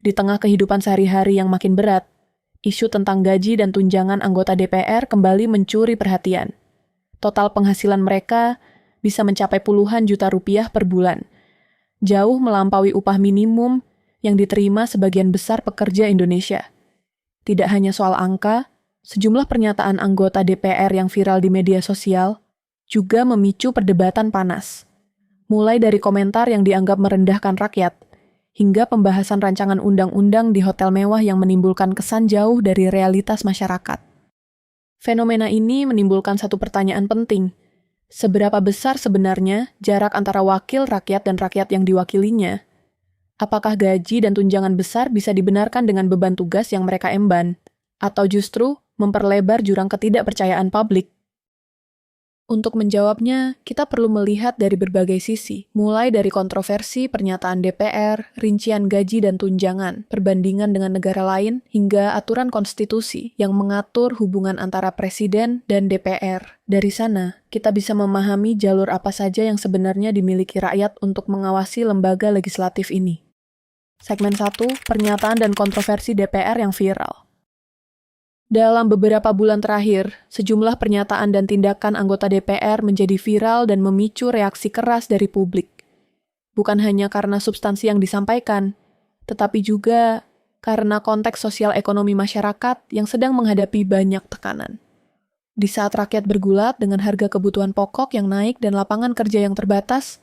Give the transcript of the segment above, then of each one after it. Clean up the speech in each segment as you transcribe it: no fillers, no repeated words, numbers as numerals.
Di tengah kehidupan sehari-hari yang makin berat, isu tentang gaji dan tunjangan anggota DPR kembali mencuri perhatian. Total penghasilan mereka bisa mencapai puluhan juta rupiah per bulan, jauh melampaui upah minimum yang diterima sebagian besar pekerja Indonesia. Tidak hanya soal angka, sejumlah pernyataan anggota DPR yang viral di media sosial juga memicu perdebatan panas. Mulai dari komentar yang dianggap merendahkan rakyat, hingga pembahasan rancangan undang-undang di hotel mewah yang menimbulkan kesan jauh dari realitas masyarakat. Fenomena ini menimbulkan satu pertanyaan penting. Seberapa besar sebenarnya jarak antara wakil rakyat dan rakyat yang diwakilinya? Apakah gaji dan tunjangan besar bisa dibenarkan dengan beban tugas yang mereka emban? Atau justru memperlebar jurang ketidakpercayaan publik? Untuk menjawabnya, kita perlu melihat dari berbagai sisi, mulai dari kontroversi pernyataan DPR, rincian gaji dan tunjangan, perbandingan dengan negara lain, hingga aturan konstitusi yang mengatur hubungan antara presiden dan DPR. Dari sana, kita bisa memahami jalur apa saja yang sebenarnya dimiliki rakyat untuk mengawasi lembaga legislatif ini. Segmen 1, pernyataan dan kontroversi DPR yang viral. Dalam beberapa bulan terakhir, sejumlah pernyataan dan tindakan anggota DPR menjadi viral dan memicu reaksi keras dari publik. Bukan hanya karena substansi yang disampaikan, tetapi juga karena konteks sosial ekonomi masyarakat yang sedang menghadapi banyak tekanan. Di saat rakyat bergulat dengan harga kebutuhan pokok yang naik dan lapangan kerja yang terbatas,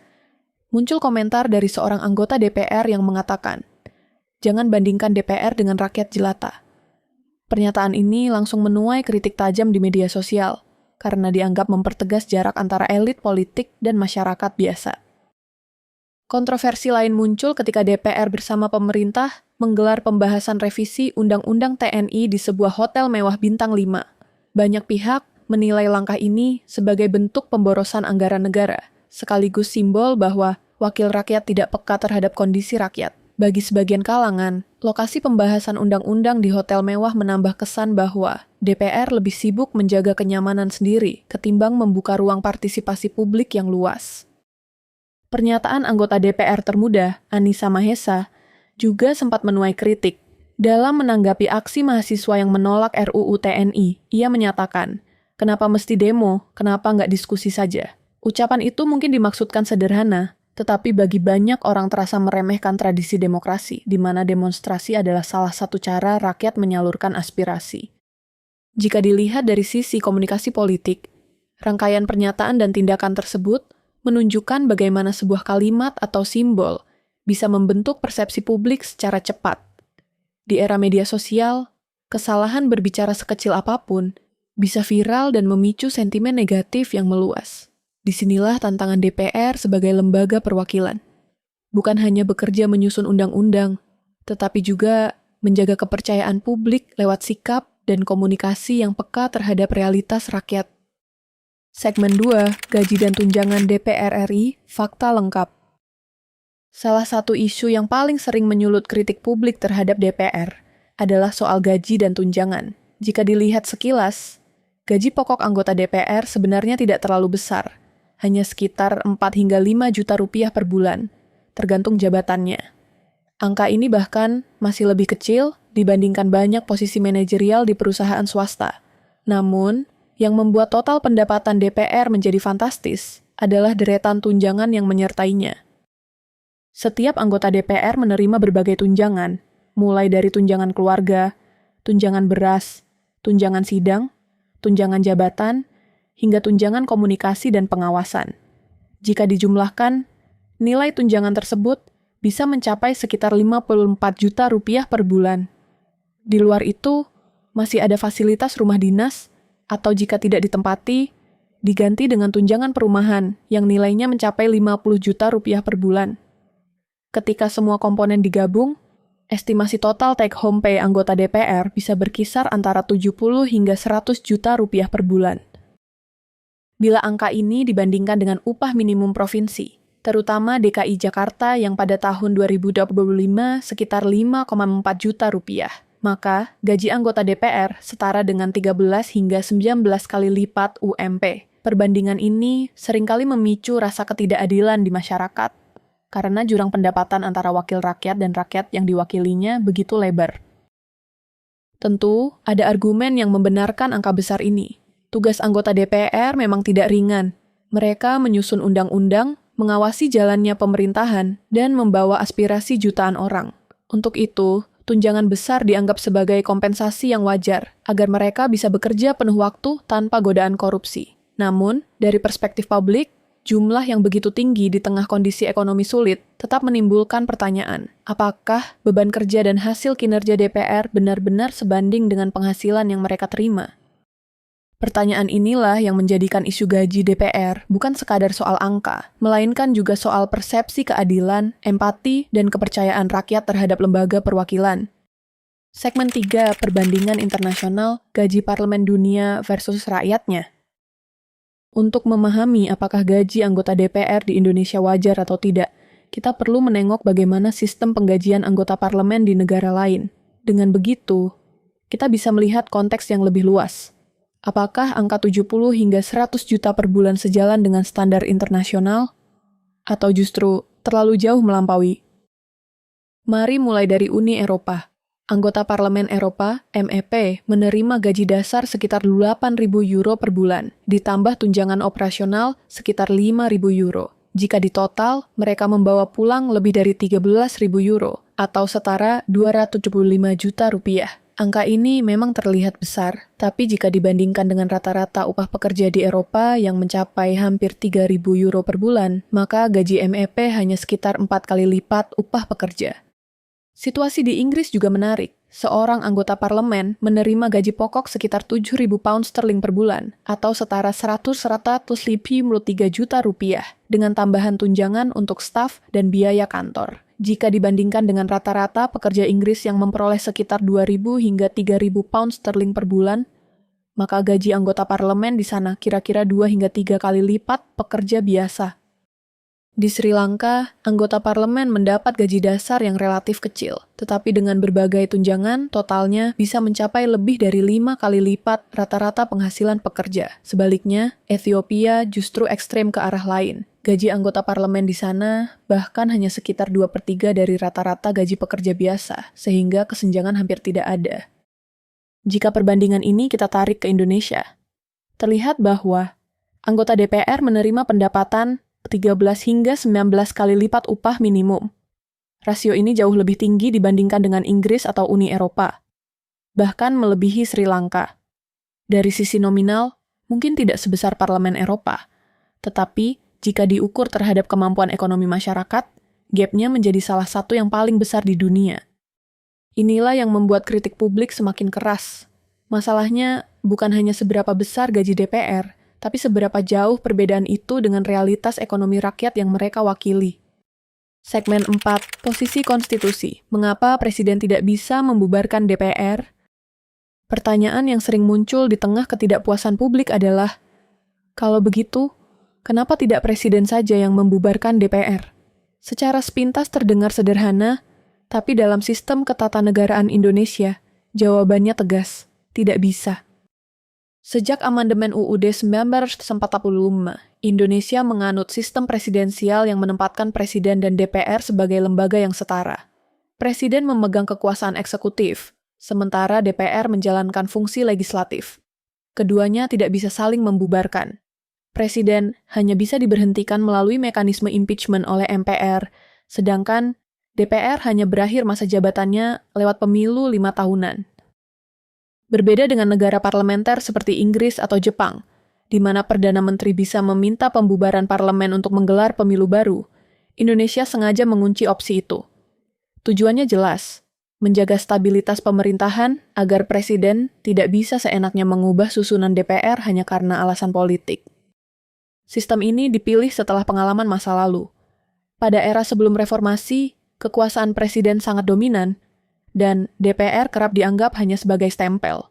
muncul komentar dari seorang anggota DPR yang mengatakan, "Jangan bandingkan DPR dengan rakyat jelata." Pernyataan ini langsung menuai kritik tajam di media sosial, karena dianggap mempertegas jarak antara elit politik dan masyarakat biasa. Kontroversi lain muncul ketika DPR bersama pemerintah menggelar pembahasan revisi Undang-Undang TNI di sebuah hotel mewah bintang 5. Banyak pihak menilai langkah ini sebagai bentuk pemborosan anggaran negara, sekaligus simbol bahwa wakil rakyat tidak peka terhadap kondisi rakyat. Bagi sebagian kalangan, lokasi pembahasan undang-undang di hotel mewah menambah kesan bahwa DPR lebih sibuk menjaga kenyamanan sendiri ketimbang membuka ruang partisipasi publik yang luas. Pernyataan anggota DPR termuda, Anissa Mahesa, juga sempat menuai kritik. Dalam menanggapi aksi mahasiswa yang menolak RUU TNI, ia menyatakan, "Kenapa mesti demo? Kenapa nggak diskusi saja?" Ucapan itu mungkin dimaksudkan sederhana, tetapi bagi banyak orang terasa meremehkan tradisi demokrasi, di mana demonstrasi adalah salah satu cara rakyat menyalurkan aspirasi. Jika dilihat dari sisi komunikasi politik, rangkaian pernyataan dan tindakan tersebut menunjukkan bagaimana sebuah kalimat atau simbol bisa membentuk persepsi publik secara cepat. Di era media sosial, kesalahan berbicara sekecil apapun bisa viral dan memicu sentimen negatif yang meluas. Disinilah tantangan DPR sebagai lembaga perwakilan. Bukan hanya bekerja menyusun undang-undang, tetapi juga menjaga kepercayaan publik lewat sikap dan komunikasi yang peka terhadap realitas rakyat. Segmen 2, Gaji dan Tunjangan DPR RI, Fakta Lengkap. Salah satu isu yang paling sering menyulut kritik publik terhadap DPR adalah soal gaji dan tunjangan. Jika dilihat sekilas, gaji pokok anggota DPR sebenarnya tidak terlalu besar, hanya sekitar 4 hingga 5 juta rupiah per bulan, tergantung jabatannya. Angka ini bahkan masih lebih kecil dibandingkan banyak posisi manajerial di perusahaan swasta. Namun, yang membuat total pendapatan DPR menjadi fantastis adalah deretan tunjangan yang menyertainya. Setiap anggota DPR menerima berbagai tunjangan, mulai dari tunjangan keluarga, tunjangan beras, tunjangan sidang, tunjangan jabatan, hingga tunjangan komunikasi dan pengawasan. Jika dijumlahkan, nilai tunjangan tersebut bisa mencapai sekitar 54 juta rupiah per bulan. Di luar itu, masih ada fasilitas rumah dinas, atau jika tidak ditempati, diganti dengan tunjangan perumahan yang nilainya mencapai 50 juta rupiah per bulan. Ketika semua komponen digabung, estimasi total take-home pay anggota DPR bisa berkisar antara 70 hingga 100 juta rupiah per bulan. Bila angka ini dibandingkan dengan upah minimum provinsi, terutama DKI Jakarta yang pada tahun 2025 sekitar 5,4 juta rupiah, maka gaji anggota DPR setara dengan 13 hingga 19 kali lipat UMP. Perbandingan ini seringkali memicu rasa ketidakadilan di masyarakat. karena jurang pendapatan antara wakil rakyat dan rakyat yang diwakilinya begitu lebar. Tentu, ada argumen yang membenarkan angka besar ini. Tugas anggota DPR memang tidak ringan. Mereka menyusun undang-undang, mengawasi jalannya pemerintahan, dan membawa aspirasi jutaan orang. Untuk itu, tunjangan besar dianggap sebagai kompensasi yang wajar, agar mereka bisa bekerja penuh waktu tanpa godaan korupsi. Namun, dari perspektif publik, jumlah yang begitu tinggi di tengah kondisi ekonomi sulit tetap menimbulkan pertanyaan, apakah beban kerja dan hasil kinerja DPR benar-benar sebanding dengan penghasilan yang mereka terima? Pertanyaan inilah yang menjadikan isu gaji DPR bukan sekadar soal angka, melainkan juga soal persepsi keadilan, empati, dan kepercayaan rakyat terhadap lembaga perwakilan. Segmen 3, perbandingan internasional, gaji parlemen dunia versus rakyatnya. Untuk memahami apakah gaji anggota DPR di Indonesia wajar atau tidak, kita perlu menengok bagaimana sistem penggajian anggota parlemen di negara lain. Dengan begitu, kita bisa melihat konteks yang lebih luas. Apakah angka 70 hingga 100 juta per bulan sejalan dengan standar internasional? Atau justru terlalu jauh melampaui? Mari mulai dari Uni Eropa. Anggota Parlemen Eropa, MEP, menerima gaji dasar sekitar 8.000 euro per bulan, ditambah tunjangan operasional sekitar 5.000 euro. Jika ditotal, mereka membawa pulang lebih dari 13.000 euro, atau setara 275 juta rupiah. Angka ini memang terlihat besar, tapi jika dibandingkan dengan rata-rata upah pekerja di Eropa yang mencapai hampir 3.000 euro per bulan, maka gaji MEP hanya sekitar 4 kali lipat upah pekerja. Situasi di Inggris juga menarik. Seorang anggota parlemen menerima gaji pokok sekitar 7.000 pound sterling per bulan, atau setara 100-153 juta rupiah, dengan tambahan tunjangan untuk staf dan biaya kantor. Jika dibandingkan dengan rata-rata pekerja Inggris yang memperoleh sekitar 2.000 hingga 3.000 pound sterling per bulan, maka gaji anggota parlemen di sana kira-kira 2 hingga 3 kali lipat pekerja biasa. Di Sri Lanka, anggota parlemen mendapat gaji dasar yang relatif kecil, tetapi dengan berbagai tunjangan, totalnya bisa mencapai lebih dari 5 kali lipat rata-rata penghasilan pekerja. Sebaliknya, Ethiopia justru ekstrem ke arah lain. Gaji anggota parlemen di sana bahkan hanya sekitar 2/3 dari rata-rata gaji pekerja biasa, sehingga kesenjangan hampir tidak ada. Jika perbandingan ini kita tarik ke Indonesia, terlihat bahwa anggota DPR menerima pendapatan 13 hingga 19 kali lipat upah minimum. Rasio ini jauh lebih tinggi dibandingkan dengan Inggris atau Uni Eropa, bahkan melebihi Sri Lanka. Dari sisi nominal, mungkin tidak sebesar parlemen Eropa, tetapi jika diukur terhadap kemampuan ekonomi masyarakat, gapnya menjadi salah satu yang paling besar di dunia. Inilah yang membuat kritik publik semakin keras. Masalahnya bukan hanya seberapa besar gaji DPR, tapi seberapa jauh perbedaan itu dengan realitas ekonomi rakyat yang mereka wakili. Segmen 4, posisi konstitusi. Mengapa Presiden tidak bisa membubarkan DPR? Pertanyaan yang sering muncul di tengah ketidakpuasan publik adalah, kalau begitu, kenapa tidak Presiden saja yang membubarkan DPR? Secara sepintas terdengar sederhana, tapi dalam sistem ketatanegaraan Indonesia, jawabannya tegas, tidak bisa. Sejak amandemen UUD 1945, Indonesia menganut sistem presidensial yang menempatkan Presiden dan DPR sebagai lembaga yang setara. Presiden memegang kekuasaan eksekutif, sementara DPR menjalankan fungsi legislatif. Keduanya tidak bisa saling membubarkan. Presiden hanya bisa diberhentikan melalui mekanisme impeachment oleh MPR, sedangkan DPR hanya berakhir masa jabatannya lewat pemilu 5 tahunan. Berbeda dengan negara parlementer seperti Inggris atau Jepang, di mana Perdana Menteri bisa meminta pembubaran parlemen untuk menggelar pemilu baru, Indonesia sengaja mengunci opsi itu. Tujuannya jelas, menjaga stabilitas pemerintahan agar Presiden tidak bisa seenaknya mengubah susunan DPR hanya karena alasan politik. Sistem ini dipilih setelah pengalaman masa lalu. Pada era sebelum reformasi, kekuasaan Presiden sangat dominan, dan DPR kerap dianggap hanya sebagai stempel.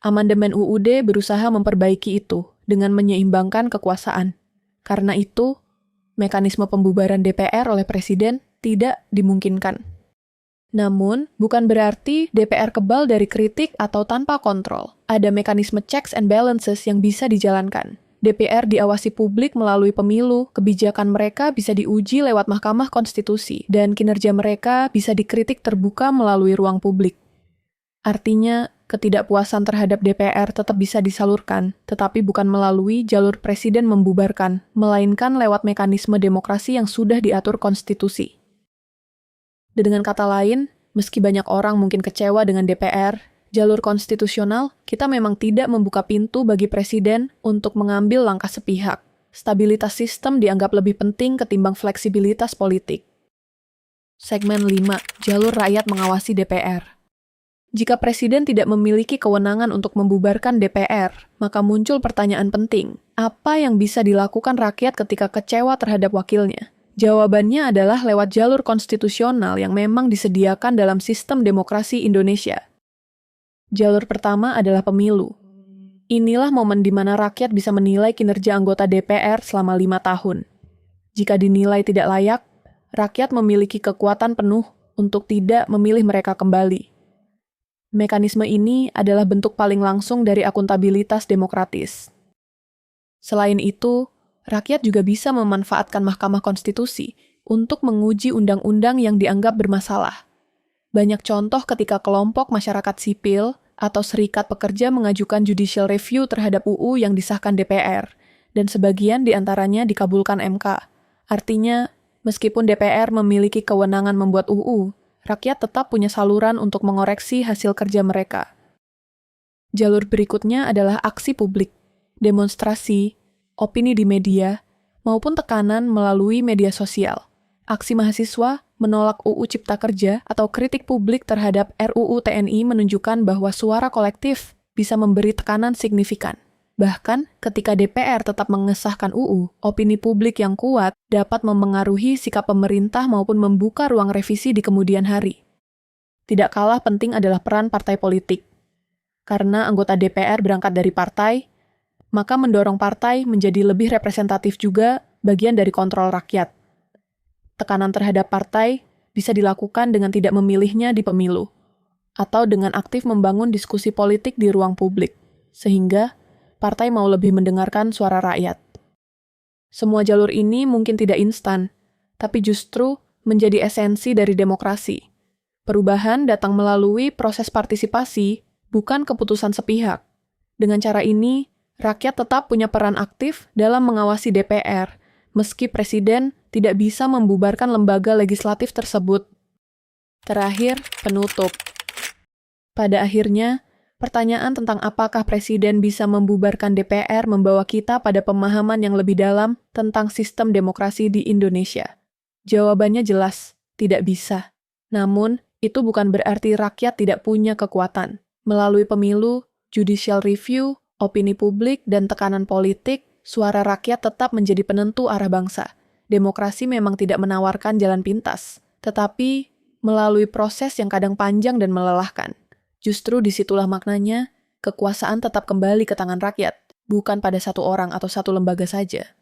Amandemen UUD berusaha memperbaiki itu dengan menyeimbangkan kekuasaan. Karena itu, mekanisme pembubaran DPR oleh Presiden tidak dimungkinkan. Namun, bukan berarti DPR kebal dari kritik atau tanpa kontrol. Ada mekanisme checks and balances yang bisa dijalankan. DPR diawasi publik melalui pemilu, kebijakan mereka bisa diuji lewat Mahkamah Konstitusi, dan kinerja mereka bisa dikritik terbuka melalui ruang publik. Artinya, ketidakpuasan terhadap DPR tetap bisa disalurkan, tetapi bukan melalui jalur presiden membubarkan, melainkan lewat mekanisme demokrasi yang sudah diatur konstitusi. Dan dengan kata lain, meski banyak orang mungkin kecewa dengan DPR, jalur konstitusional, kita memang tidak membuka pintu bagi presiden untuk mengambil langkah sepihak. Stabilitas sistem dianggap lebih penting ketimbang fleksibilitas politik. Segmen 5. Jalur rakyat mengawasi DPR. Jika presiden tidak memiliki kewenangan untuk membubarkan DPR, maka muncul pertanyaan penting. Apa yang bisa dilakukan rakyat ketika kecewa terhadap wakilnya? Jawabannya adalah lewat jalur konstitusional yang memang disediakan dalam sistem demokrasi Indonesia. Jalur pertama adalah pemilu. Inilah momen di mana rakyat bisa menilai kinerja anggota DPR selama 5 tahun. Jika dinilai tidak layak, rakyat memiliki kekuatan penuh untuk tidak memilih mereka kembali. Mekanisme ini adalah bentuk paling langsung dari akuntabilitas demokratis. Selain itu, rakyat juga bisa memanfaatkan Mahkamah Konstitusi untuk menguji undang-undang yang dianggap bermasalah. Banyak contoh ketika kelompok masyarakat sipil atau serikat pekerja mengajukan judicial review terhadap UU yang disahkan DPR, dan sebagian diantaranya dikabulkan MK. Artinya, meskipun DPR memiliki kewenangan membuat UU, rakyat tetap punya saluran untuk mengoreksi hasil kerja mereka. Jalur berikutnya adalah aksi publik, demonstrasi, opini di media, maupun tekanan melalui media sosial. Aksi mahasiswa menolak UU Cipta Kerja atau kritik publik terhadap RUU TNI menunjukkan bahwa suara kolektif bisa memberi tekanan signifikan. Bahkan, ketika DPR tetap mengesahkan UU, opini publik yang kuat dapat memengaruhi sikap pemerintah maupun membuka ruang revisi di kemudian hari. Tidak kalah penting adalah peran partai politik. Karena anggota DPR berangkat dari partai, maka mendorong partai menjadi lebih representatif juga bagian dari kontrol rakyat. Tekanan terhadap partai bisa dilakukan dengan tidak memilihnya di pemilu, atau dengan aktif membangun diskusi politik di ruang publik, sehingga partai mau lebih mendengarkan suara rakyat. Semua jalur ini mungkin tidak instan, tapi justru menjadi esensi dari demokrasi. Perubahan datang melalui proses partisipasi, bukan keputusan sepihak. Dengan cara ini, rakyat tetap punya peran aktif dalam mengawasi DPR, meski presiden tidak bisa membubarkan lembaga legislatif tersebut. Terakhir, penutup. Pada akhirnya, pertanyaan tentang apakah presiden bisa membubarkan DPR membawa kita pada pemahaman yang lebih dalam tentang sistem demokrasi di Indonesia. Jawabannya jelas, tidak bisa. Namun, itu bukan berarti rakyat tidak punya kekuatan. Melalui pemilu, judicial review, opini publik, dan tekanan politik, suara rakyat tetap menjadi penentu arah bangsa. Demokrasi memang tidak menawarkan jalan pintas, tetapi melalui proses yang kadang panjang dan melelahkan. Justru disitulah maknanya, kekuasaan tetap kembali ke tangan rakyat, bukan pada satu orang atau satu lembaga saja.